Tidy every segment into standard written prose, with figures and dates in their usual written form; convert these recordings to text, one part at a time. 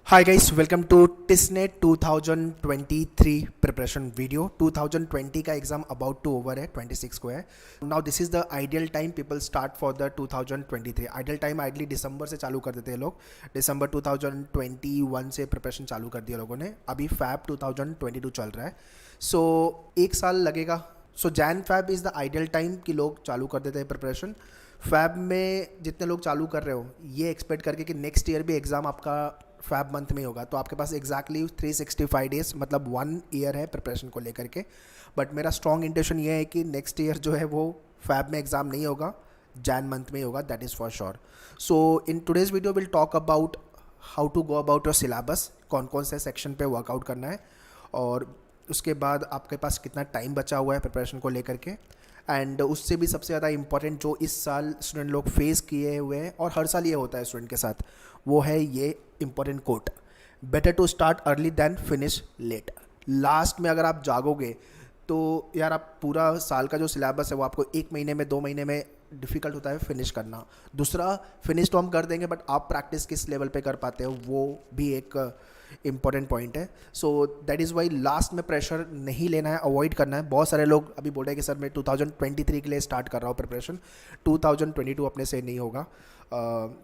Hi guys, welcome to TISSNET 2023 preparation video. 2020 का exam about to over है, 26 को है। Now this is the ideal time people start for the 2023। Ideal time ideally दिसंबर से चालू कर देते हैं लोग। दिसंबर 2021 से प्रिपरेशन चालू कर दिया लोगों ने। अभी फैब 2022 चल रहा है, सो एक साल लगेगा। So Jan Feb is the ideal time कि लोग चालू कर देते हैं प्रिपरेशन। फैब में जितने लोग चालू कर रहे हो, ये एक्सपेक्ट करके कि नेक्स्ट ईयर भी एग्ज़ाम आपका फैब मंथ में होगा, तो आपके पास एग्जैक्टली 365 डेज मतलब 1 ईयर है प्रिपरेशन को लेकर के। बट मेरा स्ट्रॉन्ग इंटेंशन ये है कि नेक्स्ट ईयर जो है वो फैब में एग्ज़ाम नहीं होगा, जैन मंथ में होगा, that is for sure. So in today's video will talk about how to go about your syllabus, कौन कौन से सेक्शन पे वर्कआउट करना है, और उसके बाद आपके पास कितना टाइम बचा हुआ है प्रिपरेशन को लेकर के। एंड उससे भी सबसे ज़्यादा इंपॉर्टेंट जो इस साल स्टूडेंट लोग फेस किए हुए हैं, और हर साल ये होता है स्टूडेंट के साथ, वो है ये important quote, better to start early than finish late. Last में अगर आप जागोगे तो यार आप पूरा साल का जो सिलेबस है वो आपको 1 महीने में 2 महीने में डिफ़िकल्ट होता है फिनिश करना। दूसरा, फिनिश तो हम कर देंगे, बट आप प्रैक्टिस किस लेवल पे कर पाते हो वो भी एक इम्पॉर्टेंट पॉइंट है। So that is Y last में प्रेशर नहीं लेना है, अवॉइड करना है। बहुत सारे लोग अभी बोल रहे हैं कि सर मैं 2023 के लिए स्टार्ट कर रहा हूँ प्रिपरेशन, 2022 अपने से नहीं होगा।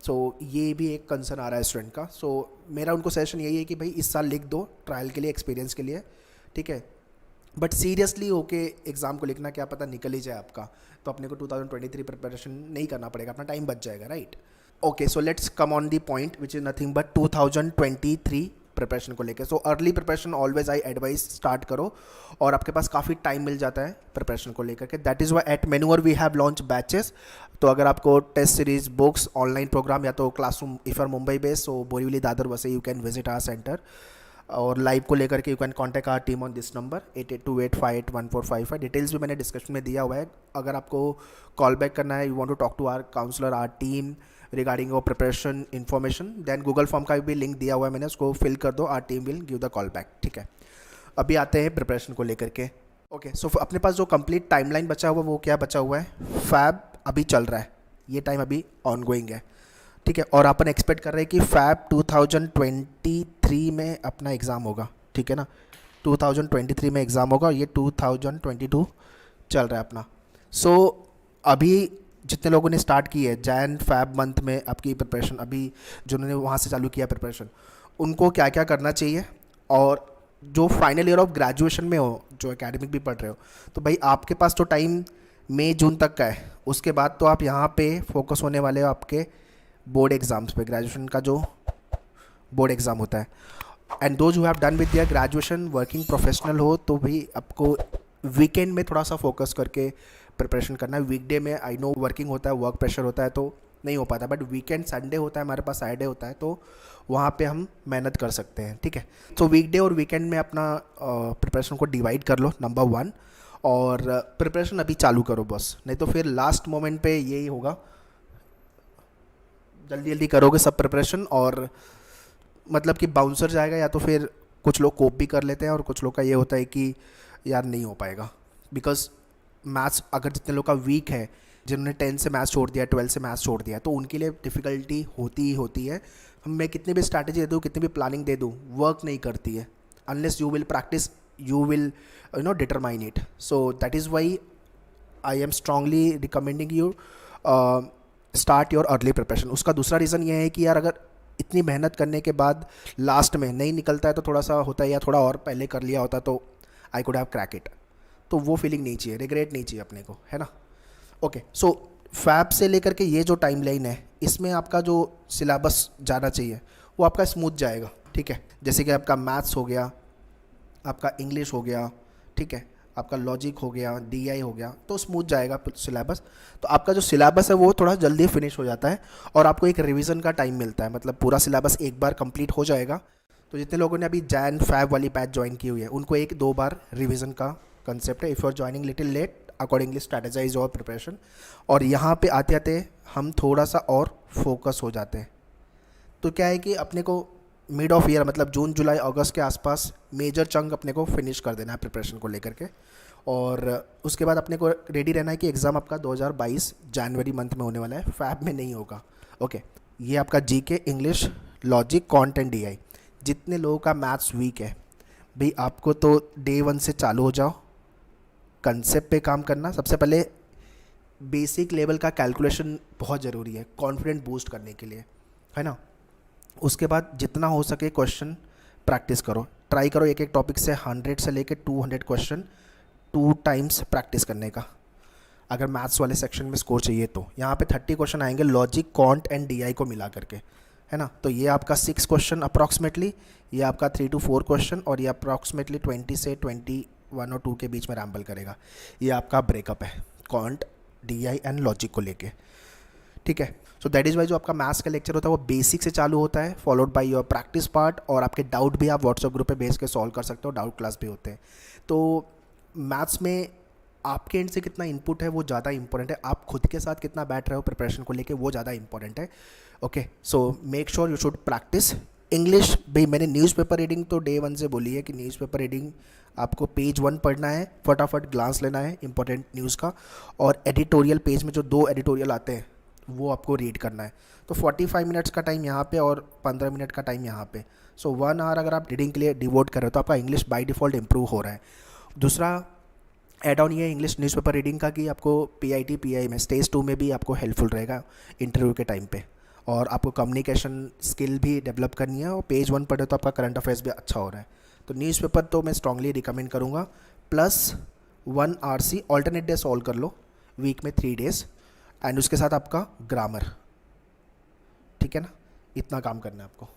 सो ये भी एक कंसर्न आ रहा है स्टूडेंट का। सो मेरा उनको सजेशन यही है कि भाई इस साल लिख दो ट्रायल के लिए, एक्सपीरियंस के लिए, ठीक है, बट सीरियसली होके एग्ज़ाम को लिखना, क्या पता निकल ही जाए आपका, तो अपने को 2023 प्रिपरेशन नहीं करना पड़ेगा, अपना टाइम बच जाएगा, right. Okay, so let's come on the point which is nothing but 2023 preparation को लेकर। So early preparation always I advice start करो, और आपके पास काफ़ी टाइम मिल जाता है प्रिपरेशन को लेकर के। दैट इज़ वाई एट मेनूअर वी हैव लॉन्च बैचेस। तो अगर आपको test series, books, online programme या तो classroom, if are Mumbai based, so Borivali, Dadar, वैसे you can visit our centre. और लाइव को लेकर के you can contact our team on this number 8828581455। Details भी मैंने डिस्क्रिप्शन में दिया हुआ है। अगर आपको कॉल बैक करना है, you want to talk to our counsellor, our team regarding your preparation information, then Google form का भी लिंक दिया हुआ है मैंने, उसको फिल कर दो, our team will give the call back, ठीक है। अभी आते हैं प्रिपरेशन को लेकर के। ओके, सो अपने पास जो कंप्लीट टाइमलाइन बचा हुआ है वो क्या बचा हुआ है? फैब अभी चल रहा है, ये टाइम अभी ऑन गोइंग है, ठीक है, और अपन एक्सपेक्ट कर रहे हैं कि फैब 2023 में अपना एग्ज़ाम होगा, ठीक है ना। 2023 में एग्ज़ाम होगा, और ये 2022 चल रहा है अपना। सो अभी जितने लोगों ने स्टार्ट की है जैन फैब मंथ में आपकी प्रिपरेशन, अभी जिन्होंने वहाँ से चालू किया प्रिपरेशन, उनको क्या क्या करना चाहिए, और जो फाइनल ईयर ऑफ ग्रेजुएशन में हो, जो एकेडमिक भी पढ़ रहे हो, तो भाई आपके पास तो टाइम मई जून तक का है। उसके बाद तो आप यहाँ पे फोकस होने वाले हो आपके बोर्ड एग्ज़ाम्स पे, ग्रेजुएशन का जो बोर्ड एग्ज़ाम होता है। And those who have done with their graduation, working professional हो, तो भाई आपको वीकेंड में थोड़ा सा फोकस करके प्रिपरेशन करना है। वीकडे में आई नो वर्किंग होता है, वर्क प्रेशर होता है, तो नहीं हो पाता, बट वीकेंड, संडे होता है हमारे पास, सैटरडे होता है, तो वहाँ पे हम मेहनत कर सकते हैं, ठीक है। तो वीकडे और वीकेंड में अपना प्रिपरेशन को डिवाइड कर लो, नंबर 1, और प्रिपरेशन अभी चालू करो बस, नहीं तो फिर लास्ट मोमेंट पे यही होगा, जल्दी जल्दी करोगे सब प्रिपरेशन, और मतलब कि बाउंसर जाएगा, या तो फिर कुछ लोग कोप भी कर लेते हैं, और कुछ लोग का ये होता है कि यार नहीं हो पाएगा, बिकॉज मैथ्स अगर जितने लोग का वीक है, जिन्होंने 10 से मैथ्स छोड़ दिया, 12 से मैथ्स छोड़ दिया, तो उनके लिए डिफ़िकल्टी होती ही होती है। मैं कितनी भी स्ट्रैटेजी दे दूँ, कितनी भी प्लानिंग दे दूँ, वर्क नहीं करती है। Unless you will practice, you will determine it. So that is Y I am strongly recommending you start your early preparation. उसका दूसरा रीज़न ये है कि यार अगर इतनी मेहनत करने के बाद लास्ट में नहीं निकलता है, तो थोड़ा सा होता है या थोड़ा और पहले कर लिया होता तो I could have crack it, तो वो फीलिंग नहीं चाहिए, रिग्रेट नहीं चाहिए अपने को, है ना। ओके, सो फैब से लेकर के ये जो टाइम लाइन है, इसमें आपका जो सिलेबस जाना चाहिए वो आपका स्मूथ जाएगा, ठीक है। जैसे कि आपका मैथ्स हो गया, आपका इंग्लिश हो गया, ठीक है, आपका लॉजिक हो गया, डीआई हो गया, तो स्मूथ जाएगा सिलेबस। तो आपका जो सिलेबस है वो थोड़ा जल्दी फिनिश हो जाता है, और आपको एक रिवीजन का टाइम मिलता है, मतलब पूरा सिलेबस एक बार कंप्लीट हो जाएगा। तो जितने लोगों ने अभी जैन फैब वाली बैच ज्वाइन की हुई है, उनको 1-2 बार रिवीजन का कंसेप्ट है। If you are joining little late, accordingly strategize your preparation. और यहाँ पे आते आते हम थोड़ा सा और फोकस हो जाते हैं। तो क्या है कि अपने को मिड ऑफ ईयर, मतलब जून जुलाई अगस्त के आसपास मेजर चंक अपने को फिनिश कर देना है प्रिपरेशन को लेकर के, और उसके बाद अपने को रेडी रहना है कि एग्ज़ाम आपका 2022 जनवरी मंथ में होने वाला है, फैब में नहीं होगा। ओके, ये आपका GK, English, logic, quant and DI, जितने लोगों का मैथ्स वीक है भाई, आपको तो डे 1 से चालू हो जाओ, कंसेप्ट पे काम करना। सबसे पहले बेसिक लेवल का कैलकुलेशन बहुत ज़रूरी है कॉन्फिडेंट बूस्ट करने के लिए, है ना। उसके बाद जितना हो सके क्वेश्चन प्रैक्टिस करो, ट्राई करो एक एक टॉपिक से 100 से लेके 200 क्वेश्चन 2 टाइम्स प्रैक्टिस करने का, अगर मैथ्स वाले सेक्शन में स्कोर चाहिए तो। यहाँ पे 30 क्वेश्चन आएंगे लॉजिक, क्वांट एंड डीआई को मिला करके, है ना। तो ये आपका 6 क्वेश्चन अप्रॉक्सीमेटली, ये आपका 3 to 4 क्वेश्चन, और ये अप्रॉक्सीमेटली 20 से 21 और 2 के बीच में रैम्बल करेगा। ये आपका ब्रेकअप है क्वांट, डीआई एंड लॉजिक को लेके, ठीक है। सो दैट इज़ वाई जो आपका मैथ्स का लेक्चर होता है वो बेसिक से चालू होता है, followed by your practice part, और आपके डाउट भी आप व्हाट्सएप ग्रुप पे भेज के सॉल्व कर सकते हो, डाउट क्लास भी होते हैं। तो मैथ्स में आपके एंड से कितना इनपुट है वो ज़्यादा इंपॉर्टेंट है, आप खुद के साथ कितना बैठ रहे हो प्रिपरेशन को लेके वो ज़्यादा इंपॉर्टेंट है। Okay, so make sure you should practice English. भाई मैंने न्यूज़पेपर रीडिंग तो डे 1 से बोली है कि न्यूज़पेपर रीडिंग आपको पेज 1 पढ़ना है, फटाफट ग्लांस लेना है इंपॉर्टेंट न्यूज़ का, और एडिटोरियल पेज में जो 2 एडिटोरियल आते हैं वो आपको रीड करना है। तो 45 मिनट्स का टाइम यहाँ पे और 15 मिनट का टाइम यहाँ पे, सो 1 आवर अगर आप रीडिंग के लिए डिवोट कर रहे हो तो आपका इंग्लिश बाय डिफ़ॉल्ट इंप्रूव हो रहा है। दूसरा एड ऑन ये इंग्लिश न्यूज़पेपर रीडिंग का कि आपको PIT PI में स्टेज 2 में भी आपको हेल्पफुल रहेगा इंटरव्यू के टाइम पे, और आपको कम्युनिकेशन स्किल भी डेवलप करनी है, और पेज 1 पढ़े तो आपका करंट अफेयर्स भी अच्छा हो रहा है। तो न्यूज़पेपर तो मैं स्ट्रांगली रिकमेंड करूँगा, plus 1 RC alternate day solve कर लो वीक में 3 डेज़, एंड उसके साथ आपका ग्रामर, ठीक है ना। इतना काम करना है आपको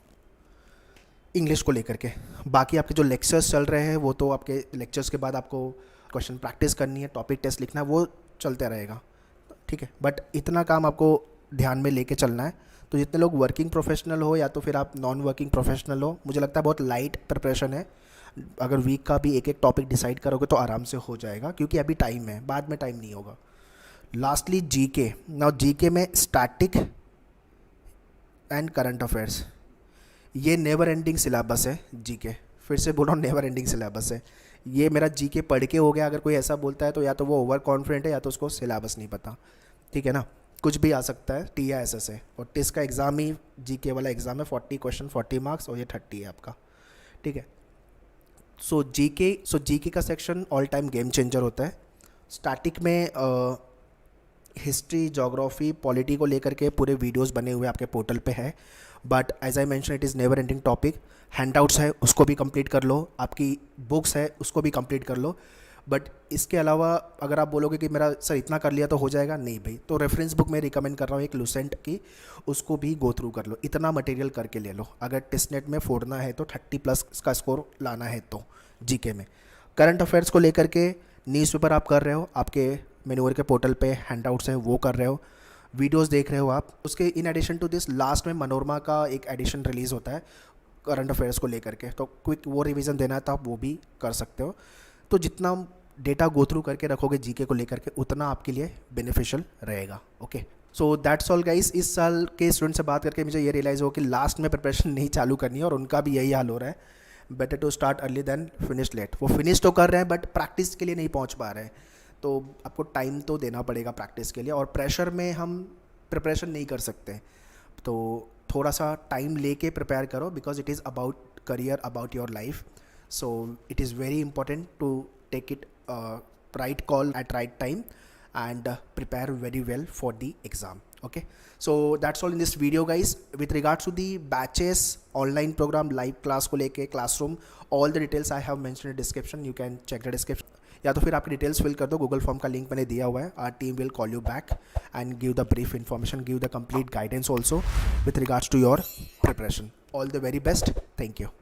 इंग्लिश को लेकर के। बाकी आपके जो लेक्चर्स चल रहे हैं वो तो आपके लेक्चर्स के बाद आपको क्वेश्चन प्रैक्टिस करनी है, टॉपिक टेस्ट लिखना है, वो चलते रहेगा, ठीक है। बट इतना काम आपको ध्यान में लेके चलना है। तो जितने लोग वर्किंग प्रोफेशनल हो या तो फिर आप नॉन वर्किंग प्रोफेशनल हो, मुझे लगता है बहुत लाइट प्रिपरेशन है। अगर वीक का भी एक एक टॉपिक डिसाइड करोगे तो आराम से हो जाएगा, क्योंकि अभी टाइम है, बाद में टाइम नहीं होगा। लास्टली जीके, नाउ जीके में स्टैटिक एंड करंट अफेयर्स, ये नेवर एंडिंग सिलेबस है जीके, फिर से बोल रहा हूँ नेवर एंडिंग सिलेबस है। ये मेरा जीके पढ़ के हो गया, अगर कोई ऐसा बोलता है तो या तो वो ओवर कॉन्फिडेंट है या तो उसको सिलेबस नहीं पता, ठीक है ना। कुछ भी आ सकता है, TISS है, और टिस का एग्ज़ाम ही जीके वाला एग्ज़ाम है, 40 क्वेश्चन 40 मार्क्स, और ये 30 है आपका, ठीक है। सो जीके का section all time game changer होता है। स्टैटिक में हिस्ट्री, जोग्राफी, पॉलिटी को लेकर के पूरे वीडियोस बने हुए आपके पोर्टल पे है, but as I mention it is never ending topic. Handouts है उसको भी कंप्लीट कर लो, आपकी बुक्स है उसको भी कंप्लीट कर लो, बट इसके अलावा अगर आप बोलोगे कि मेरा सर इतना कर लिया तो हो जाएगा, नहीं भाई। तो रेफरेंस बुक मैं रिकमेंड कर रहा हूँ एक लुसेंट की, उसको भी गो थ्रू कर लो, इतना मटेरियल करके ले लो। अगर टेस्टनेट में फोड़ना है तो 30+ का स्कोर लाना है तो जीके में। करंट अफेयर्स को लेकर के न्यूज़पेपर आप कर रहे हो, आपके मेन्यूअर के पोर्टल पे हैंडआउट्स हैं वो कर रहे हो, वीडियोस देख रहे हो आप। उसके in addition to this last में मनोरमा का एक एडिशन रिलीज़ होता है करंट अफेयर्स को लेकर के, तो क्विक वो रिवीजन देना है तो आप वो भी कर सकते हो। तो जितना डेटा गो थ्रू करके रखोगे जीके को लेकर के उतना आपके लिए बेनिफिशियल रहेगा। Okay, so that's all guys. इस साल के स्टूडेंट से बात करके मुझे ये रियलाइज़ हो कि लास्ट में प्रिपरेशन नहीं चालू करनी है, और उनका भी यही हाल हो रहा है। Better to start early than finish late. वो फिनिश तो कर रहे हैं बट प्रैक्टिस के लिए नहीं पहुंच पा रहे हैं, तो आपको टाइम तो देना पड़ेगा प्रैक्टिस के लिए, और प्रेशर में हम प्रिपरेशन नहीं कर सकते। तो थोड़ा सा टाइम लेके प्रिपेयर करो, because it is about career, about your life. So it is very important to take it right call at right time and prepare very well for the exam. Okay, so that's all in this video guys. With regards to the batches, online program, live class को लेके, classroom, all the details I have mentioned in description, you can check the description, या तो फिर आपकी details fill कर दो, Google form का link मैंने दिया हुआ है। Our team will call you back and give the brief information, give the complete guidance also with regards to your preparation. All the very best. Thank you.